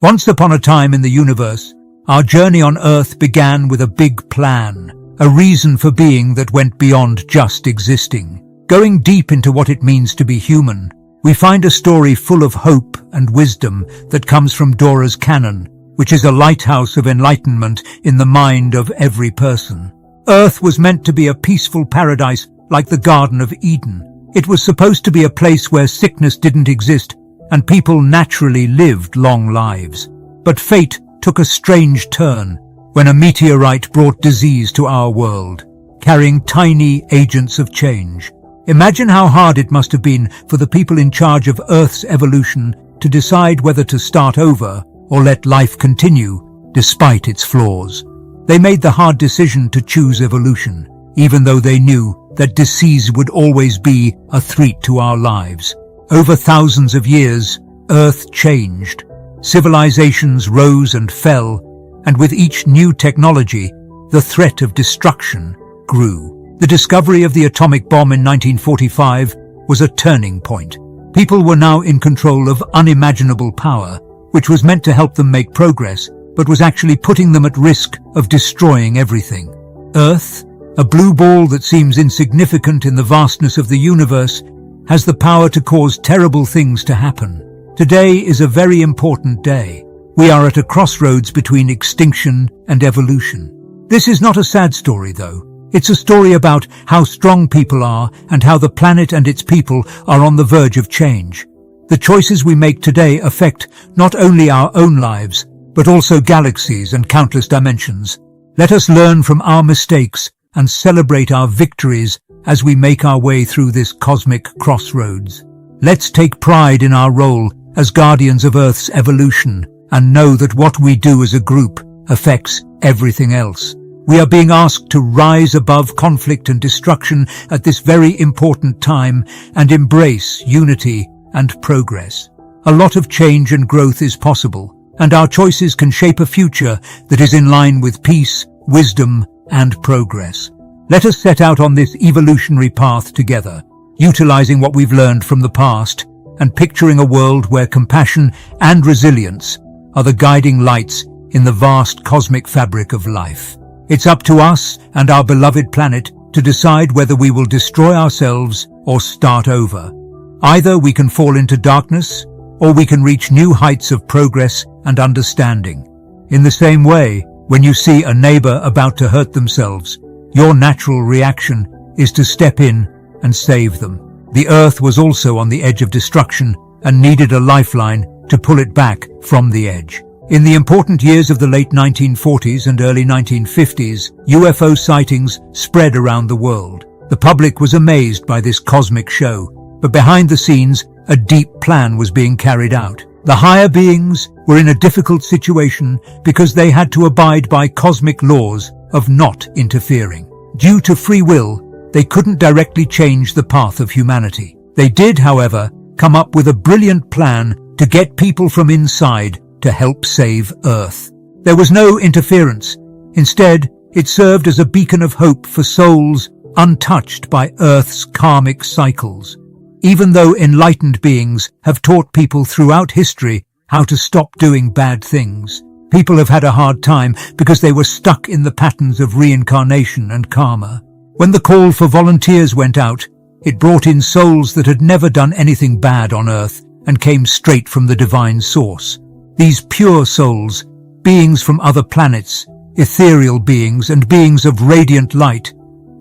Once upon a time in the universe, our journey on Earth began with a big plan, a reason for being that went beyond just existing. Going deep into what it means to be human, we find a story full of hope and wisdom that comes from Dolores canon, which is a lighthouse of enlightenment in the mind of every person. Earth was meant to be a peaceful paradise like the Garden of Eden. It was supposed to be a place where sickness didn't exist and people naturally lived long lives. But fate took a strange turn when a meteorite brought disease to our world, carrying tiny agents of change. Imagine how hard it must have been for the people in charge of Earth's evolution to decide whether to start over or let life continue despite its flaws. They made the hard decision to choose evolution, even though they knew that disease would always be a threat to our lives. Over thousands of years, Earth changed. Civilizations rose and fell, and with each new technology, the threat of destruction grew. The discovery of the atomic bomb in 1945 was a turning point. People were now in control of unimaginable power, which was meant to help them make progress, but was actually putting them at risk of destroying everything. Earth, a blue ball that seems insignificant in the vastness of the universe, has the power to cause terrible things to happen. Today is a very important day. We are at a crossroads between extinction and evolution. This is not a sad story, though. It's a story about how strong people are and how the planet and its people are on the verge of change. The choices we make today affect not only our own lives, but also galaxies and countless dimensions. Let us learn from our mistakes and celebrate our victories as we make our way through this cosmic crossroads. Let's take pride in our role as guardians of Earth's evolution and know that what we do as a group affects everything else. We are being asked to rise above conflict and destruction at this very important time and embrace unity and progress. A lot of change and growth is possible, and our choices can shape a future that is in line with peace, wisdom, and progress. Let us set out on this evolutionary path together, utilizing what we've learned from the past and picturing a world where compassion and resilience are the guiding lights in the vast cosmic fabric of life. It's up to us and our beloved planet to decide whether we will destroy ourselves or start over. Either we can fall into darkness or we can reach new heights of progress and understanding. In the same way, when you see a neighbor about to hurt themselves, your natural reaction is to step in and save them. The Earth was also on the edge of destruction and needed a lifeline to pull it back from the edge. In the important years of the late 1940s and early 1950s, UFO sightings spread around the world. The public was amazed by this cosmic show, but behind the scenes, a deep plan was being carried out. The higher beings were in a difficult situation because they had to abide by cosmic laws of not interfering. Due to free will, they couldn't directly change the path of humanity. They did, however, come up with a brilliant plan to get people from inside to help save Earth. There was no interference. Instead, it served as a beacon of hope for souls untouched by Earth's karmic cycles. Even though enlightened beings have taught people throughout history how to stop doing bad things, people have had a hard time because they were stuck in the patterns of reincarnation and karma. When the call for volunteers went out, it brought in souls that had never done anything bad on Earth and came straight from the divine source. These pure souls, beings from other planets, ethereal beings and beings of radiant light,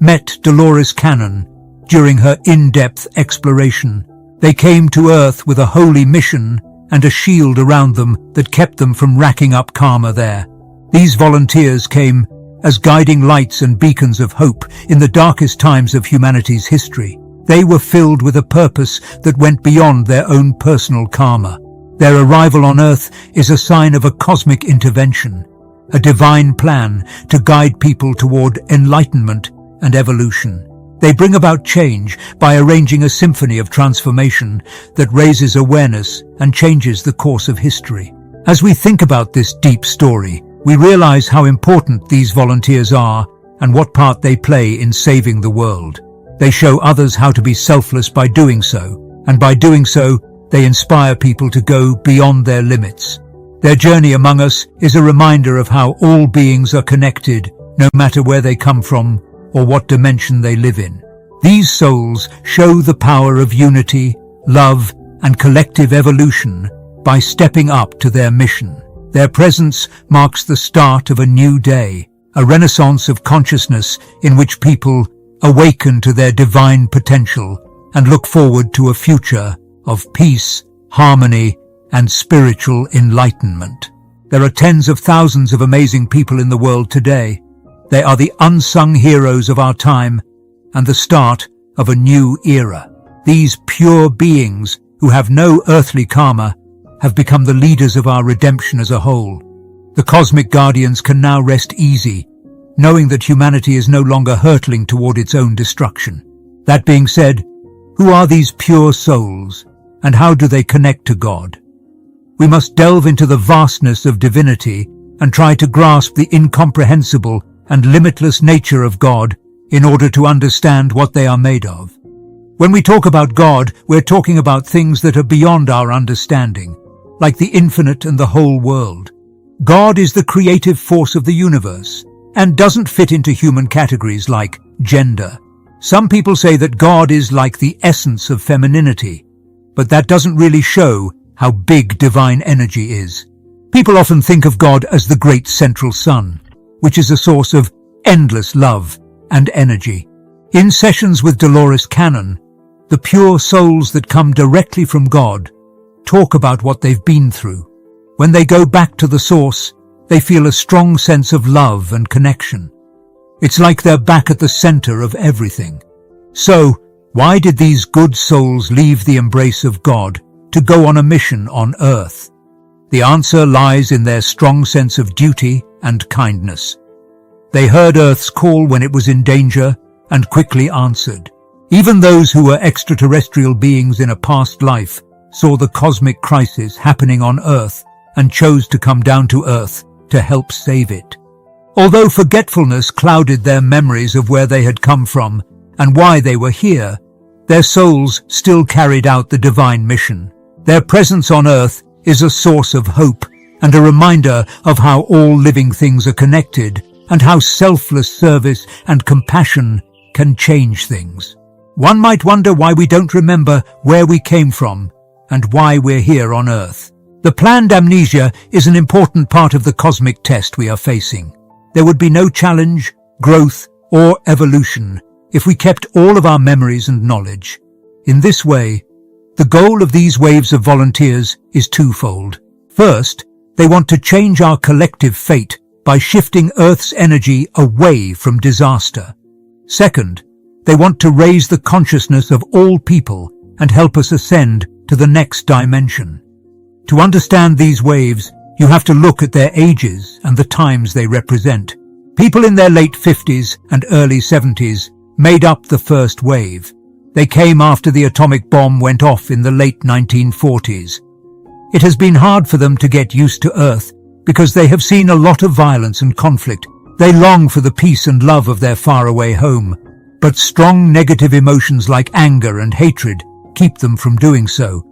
met Dolores canon during her in-depth exploration. They came to Earth with a holy mission and a shield around them that kept them from racking up karma there. These volunteers came as guiding lights and beacons of hope in the darkest times of humanity's history. They were filled with a purpose that went beyond their own personal karma. Their arrival on Earth is a sign of a cosmic intervention, a divine plan to guide people toward enlightenment and evolution. They bring about change by arranging a symphony of transformation that raises awareness and changes the course of history. As we think about this deep story, we realize how important these volunteers are and what part they play in saving the world. They show others how to be selfless by doing so, and by doing so, they inspire people to go beyond their limits. Their journey among us is a reminder of how all beings are connected, no matter where they come from or what dimension they live in. These souls show the power of unity, love, and collective evolution by stepping up to their mission. Their presence marks the start of a new day, a renaissance of consciousness in which people awaken to their divine potential and look forward to a future of peace, harmony, and spiritual enlightenment. There are tens of thousands of amazing people in the world today. They are the unsung heroes of our time and the start of a new era. These pure beings who have no earthly karma have become the leaders of our redemption as a whole. The cosmic guardians can now rest easy, knowing that humanity is no longer hurtling toward its own destruction. That being said, who are these pure souls, and how do they connect to God? We must delve into the vastness of divinity and try to grasp the incomprehensible and limitless nature of God in order to understand what they are made of. When we talk about God, we're talking about things that are beyond our understanding, like the infinite and the whole world. God is the creative force of the universe and doesn't fit into human categories like gender. Some people say that God is like the essence of femininity, but that doesn't really show how big divine energy is. People often think of God as the great central sun, which is a source of endless love and energy. In sessions with Dolores, the pure souls that come directly from God talk about what they've been through. When they go back to the source, they feel a strong sense of love and connection. It's like they're back at the center of everything. So, why did these good souls leave the embrace of God to go on a mission on earth? The answer lies in their strong sense of duty and kindness. They heard Earth's call when it was in danger and quickly answered. Even those who were extraterrestrial beings in a past life saw the cosmic crisis happening on Earth and chose to come down to Earth to help save it. Although forgetfulness clouded their memories of where they had come from and why they were here, their souls still carried out the divine mission. Their presence on Earth is a source of hope and a reminder of how all living things are connected and how selfless service and compassion can change things. One might wonder why we don't remember where we came from and why we're here on Earth. The planned amnesia is an important part of the cosmic test we are facing. There would be no challenge, growth, or evolution if we kept all of our memories and knowledge. In this way, the goal of these waves of volunteers is twofold. First, they want to change our collective fate by shifting Earth's energy away from disaster. Second, they want to raise the consciousness of all people and help us ascend to the next dimension. To understand these waves, you have to look at their ages and the times they represent. People in their late 50s and early 70s made up the first wave. They came after the atomic bomb went off in the late 1940s. It has been hard for them to get used to Earth because they have seen a lot of violence and conflict. They long for the peace and love of their faraway home, but strong negative emotions like anger and hatred keep them from doing so.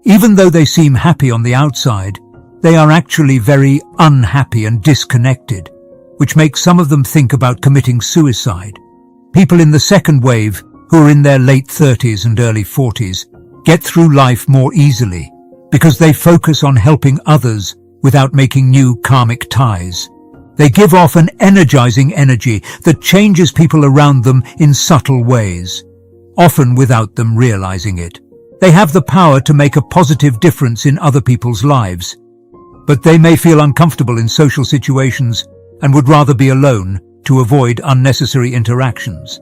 Even though they seem happy on the outside, they are actually very unhappy and disconnected, which makes some of them think about committing suicide. People in the second wave, who are in their late 30s and early 40s, get through life more easily because they focus on helping others without making new karmic ties. They give off an energizing energy that changes people around them in subtle ways, often without them realizing it. They have the power to make a positive difference in other people's lives, but they may feel uncomfortable in social situations and would rather be alone to avoid unnecessary interactions.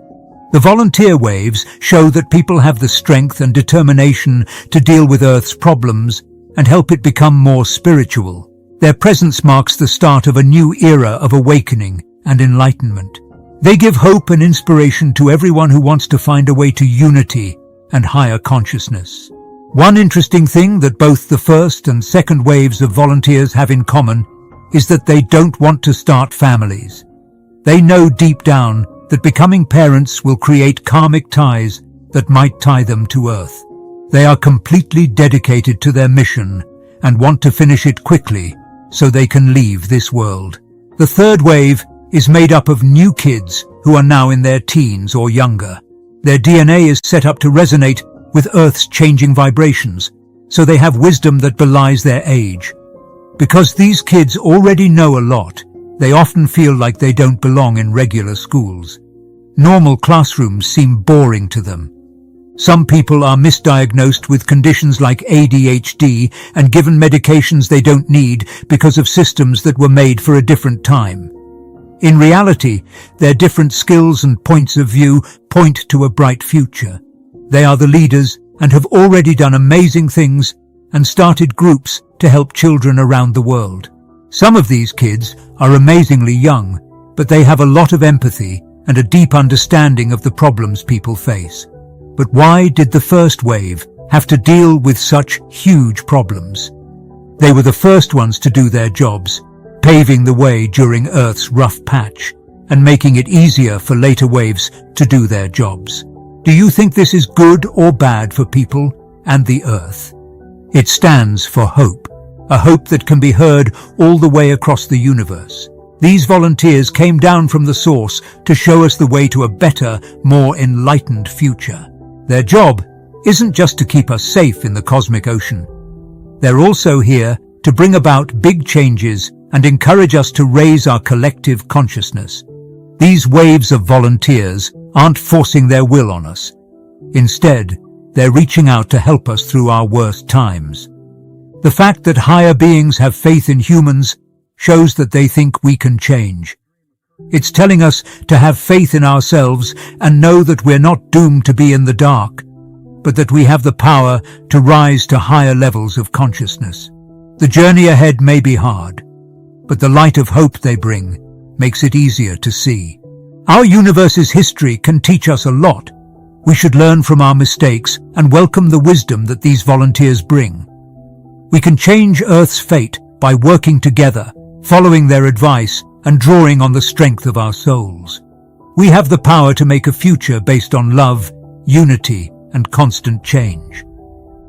The volunteer waves show that people have the strength and determination to deal with Earth's problems and help it become more spiritual. Their presence marks the start of a new era of awakening and enlightenment. They give hope and inspiration to everyone who wants to find a way to unity and higher consciousness. One interesting thing that both the first and second waves of volunteers have in common is that they don't want to start families. They know deep down that becoming parents will create karmic ties that might tie them to Earth. They are completely dedicated to their mission and want to finish it quickly so they can leave this world. The third wave is made up of new kids who are now in their teens or younger. Their DNA is set up to resonate with Earth's changing vibrations, so they have wisdom that belies their age. Because these kids already know a lot, they often feel like they don't belong in regular schools. Normal classrooms seem boring to them. Some people are misdiagnosed with conditions like ADHD and given medications they don't need because of systems that were made for a different time. In reality, their different skills and points of view point to a bright future. They are the leaders and have already done amazing things and started groups to help children around the world. Some of these kids are amazingly young, but they have a lot of empathy and a deep understanding of the problems people face. But why did the first wave have to deal with such huge problems? They were the first ones to do their jobs, paving the way during Earth's rough patch and making it easier for later waves to do their jobs. Do you think this is good or bad for people and the Earth? It stands for hope, a hope that can be heard all the way across the universe. These volunteers came down from the source to show us the way to a better, more enlightened future. Their job isn't just to keep us safe in the cosmic ocean. They're also here to bring about big changes and encourage us to raise our collective consciousness. These waves of volunteers aren't forcing their will on us. Instead, they're reaching out to help us through our worst times. The fact that higher beings have faith in humans shows that they think we can change. It's telling us to have faith in ourselves and know that we're not doomed to be in the dark, but that we have the power to rise to higher levels of consciousness. The journey ahead may be hard, but the light of hope they bring makes it easier to see. Our universe's history can teach us a lot. We should learn from our mistakes and welcome the wisdom that these volunteers bring. We can change Earth's fate by working together, following their advice, and drawing on the strength of our souls. We have the power to make a future based on love, unity, and constant change.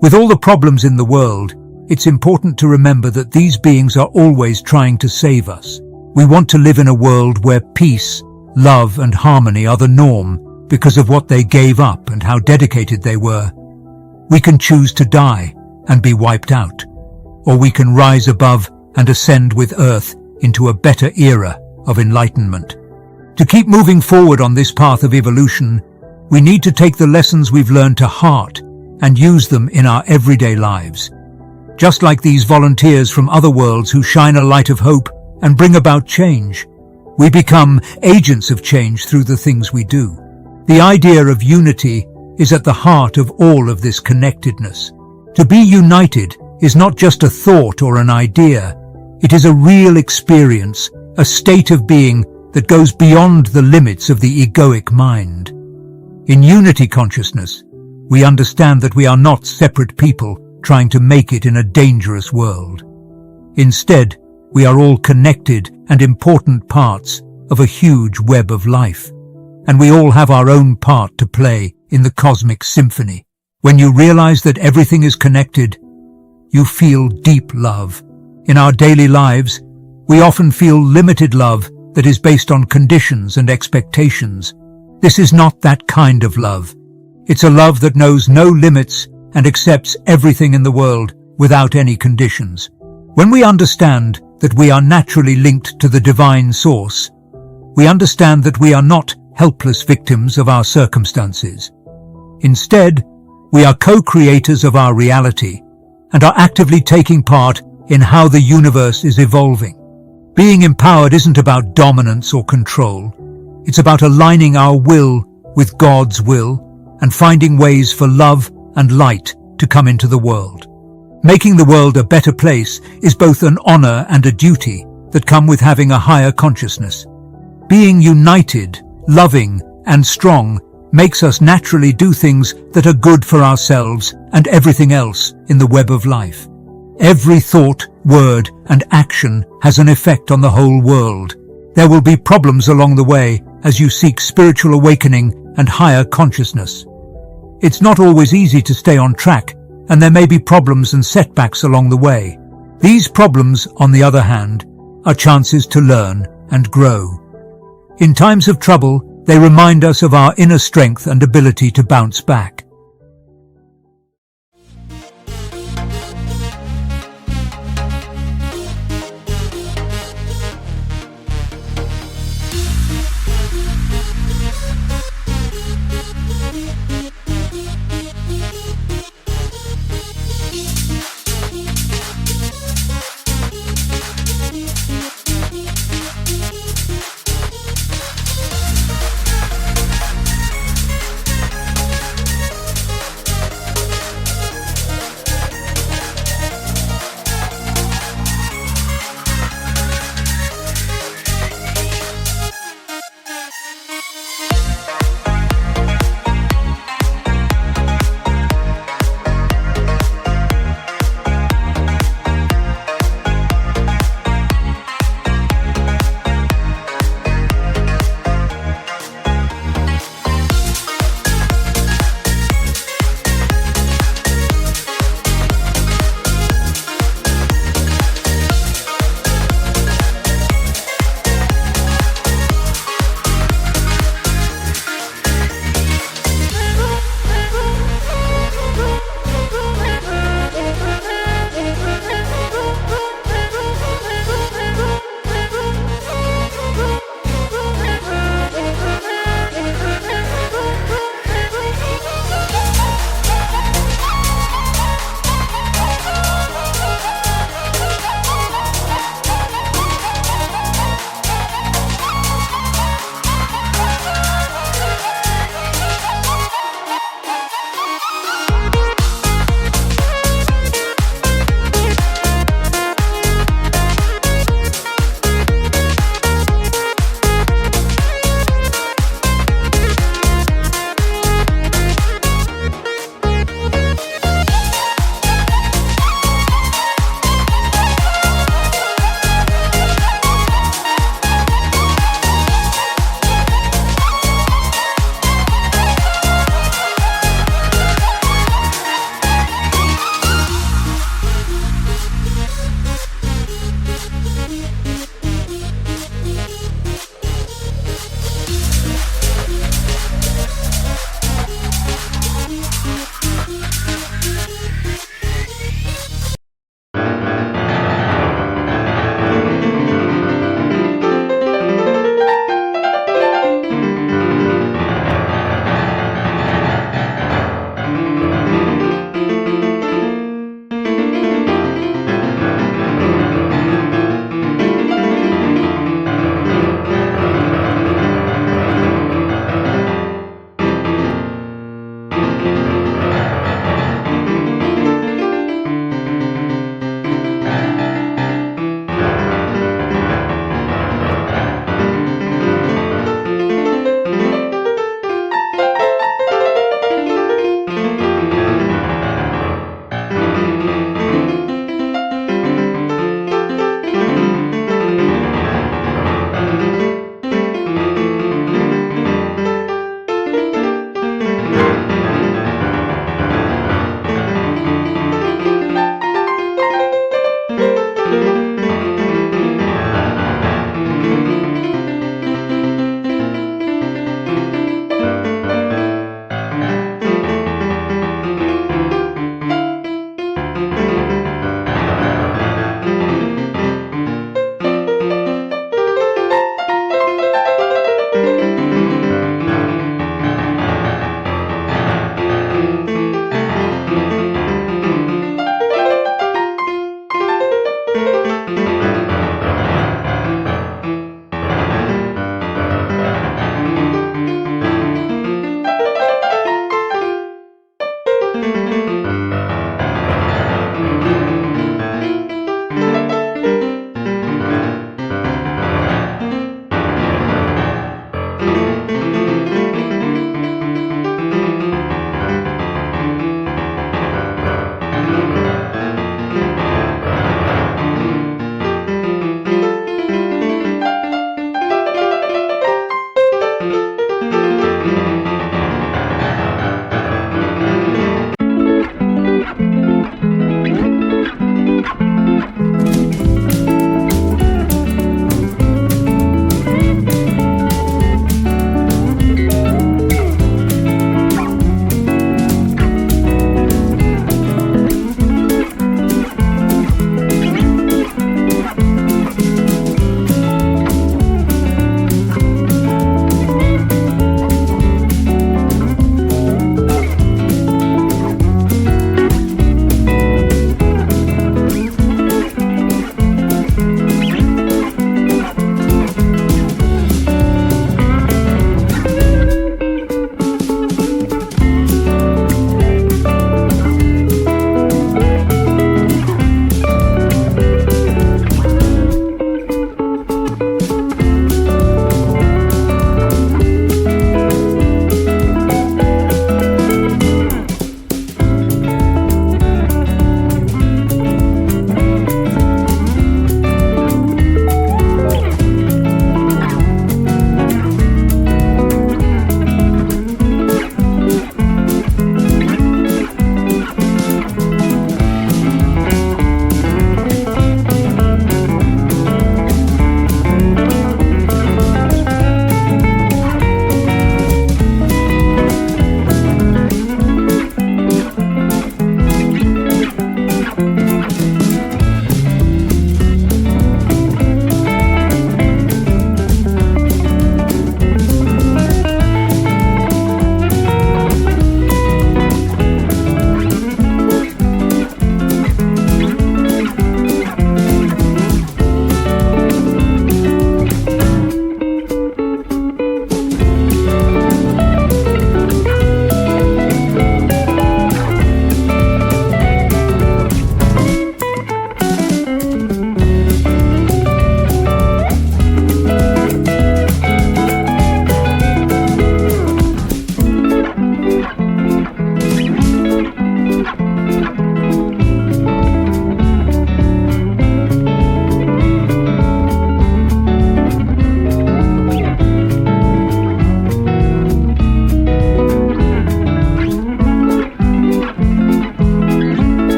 With all the problems in the world, it's important to remember that these beings are always trying to save us. We want to live in a world where peace, love, and harmony are the norm because of what they gave up and how dedicated they were. We can choose to die and be wiped out, or we can rise above and ascend with Earth into a better era of enlightenment. To keep moving forward on this path of evolution, we need to take the lessons we've learned to heart and use them in our everyday lives. Just like these volunteers from other worlds who shine a light of hope and bring about change, we become agents of change through the things we do. The idea of unity is at the heart of all of this connectedness. To be united is not just a thought or an idea. It is a real experience, a state of being that goes beyond the limits of the egoic mind. In unity consciousness, we understand that we are not separate people trying to make it in a dangerous world. Instead, we are all connected and important parts of a huge web of life, and we all have our own part to play in the cosmic symphony. When you realize that everything is connected, you feel deep love. In our daily lives, we often feel limited love that is based on conditions and expectations. This is not that kind of love. It's a love that knows no limits and accepts everything in the world without any conditions. When we understand that we are naturally linked to the divine source, we understand that we are not helpless victims of our circumstances. Instead, we are co-creators of our reality and are actively taking part in how the universe is evolving. Being empowered isn't about dominance or control. It's about aligning our will with God's will and finding ways for love and light to come into the world. Making the world a better place is both an honor and a duty that come with having a higher consciousness. Being united, loving, and strong makes us naturally do things that are good for ourselves and everything else in the web of life. Every thought, word, and action has an effect on the whole world. There will be problems along the way as you seek spiritual awakening and higher consciousness. It's not always easy to stay on track and there may be problems and setbacks along the way. These problems, on the other hand, are chances to learn and grow. In times of trouble, they remind us of our inner strength and ability to bounce back.